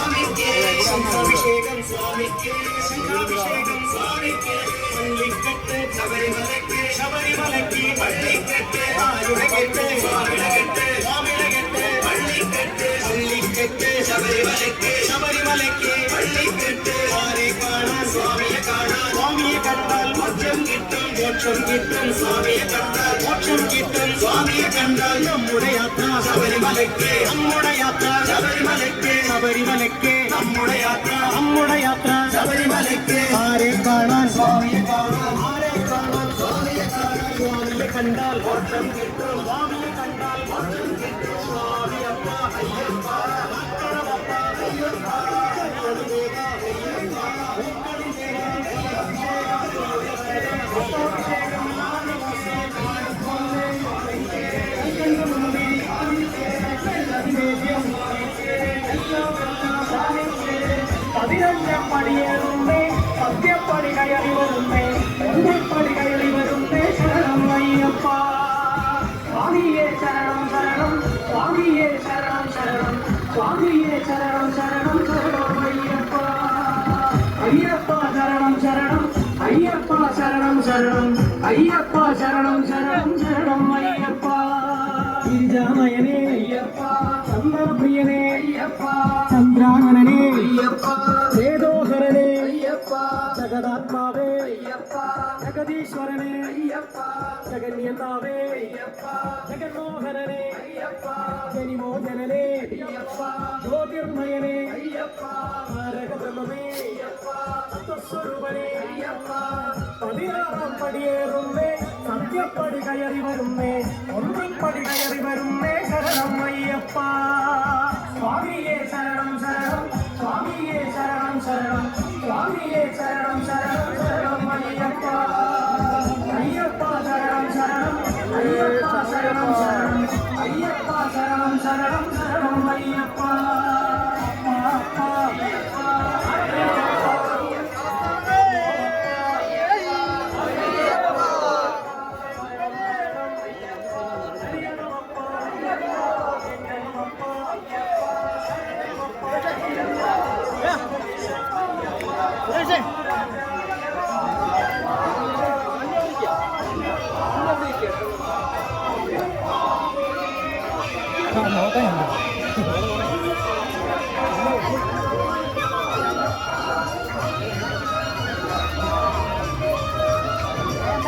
സ്വാമിക്ക് ശംഖാഭിഷേകം സ്വാമിക്ക് ശംഖാഭിഷേകം സ്വാമിക്ക് പള്ളിക്കെട്ട് ശബരിമലയ്ക്ക് ശബരിമലയ്ക്ക് പള്ളിക്കെട്ട് ആരുടെ കെട്ട് സ്വാമിയുടെ കെട്ട് സ്വാമിയുടെ കെട്ട് പള്ളിക്കെട്ട് പള്ളിക്കെട്ട് ശബരിമലയ്ക്ക് ശബരിമലയ്ക്ക് പള്ളിക്കെട്ട് ആരെ കാണാൻ സ്വാമിയെ കാണാൻ സ്വാമിയെ കണ്ടാൽ മോക്ഷം കിട്ടും മോക്ഷം കിട്ടും സ്വാമിയെ കണ്ടാൽ മോക്ഷം കിട്ടും സ്വാമിയെ കണ്ടാൽ നമ്മുടെ യാത്ര ശബരിമലയ്ക്ക് നമ്മുടെ യാത്ര ശബരിമലയ്ക്ക് ശബരിമലയ്ക്ക് നമ്മുടെ യാത്ര ശബരിമലയ്ക്ക് ആരെ കാണാൻ സ്വാമിയെ കാണാൻ ആരെ കാണാൻ സ്വാമിയെ കാണാൻ സ്വാമിയെ കണ്ടാൽ മോക്ഷം കിട്ടും സ്വാമിയെ കണ്ടാൽ മോക്ഷം കിട്ടും സ്വാമിയപ്പ അയ്യപ്പ മക്കളപ്പ അയ്യപ്പ പടിയേറുന്നേ സത്യപ്പടി കയറി വരുന്നേ ഒന്നിപ്പടി കയറി വരുന്നേ ശരണം അയ്യപ്പ സ്വാമിയെ ശരണം ശരണം സ്വാമിയെ ശരണം ശരണം സ്വാമിയെ ശരണം ശരണം ശരണം അയ്യപ്പ അയ്യപ്പ ശരണം ശരണം അയ്യപ്പ ശരണം ശരണം അയ്യപ്പ ശരണം ശരണം ശരണം അയ്യപ്പ ഗിരിജാമയനേ അയ്യപ്പ ചന്ദ്രപ്രിയനേ അയ്യപ്പ ചന്ദ്രാനനേ അയ്യപ്പ വേദോഹരനേ അയ്യപ്പ ജഗദാത്മാവേ അയ്യപ്പ ജഗദീശ്വരനേ അയ്യപ്പ ജഗന്യതാവേ അയ്യപ്പ ജഗന്മോഹനനേ അയ്യപ്പ ജനിമോചനനേ അയ്യപ്പ ജ്യോതിർമയനേ അയ്യപ്പ താരകബ്രഹ്മമേ അയ്യപ്പ തത്വസ്വരൂപനേ അയ്യപ്പ പതിനാറാം പടിയേറുന്നേ സത്യപ്പടി കയറി വരുന്നേ ഒന്നിപ്പടി കയറി വരുന്നേ ശരണം അയ്യപ്പ സ്വാമിയെ ശരണം ശരണം സ്വാമിയെ ശരണം ശരണം സ്വാമിയെ ശരണം ശരണം ശരണം അയ്യപ്പ അയ്യപ്പ ശരണം ശരണം അയ്യപ്പ ശരണം ശരണം അയ്യപ്പ ശരണം ശരണം ശരണം അയ്യപ്പ നോക്കാൻ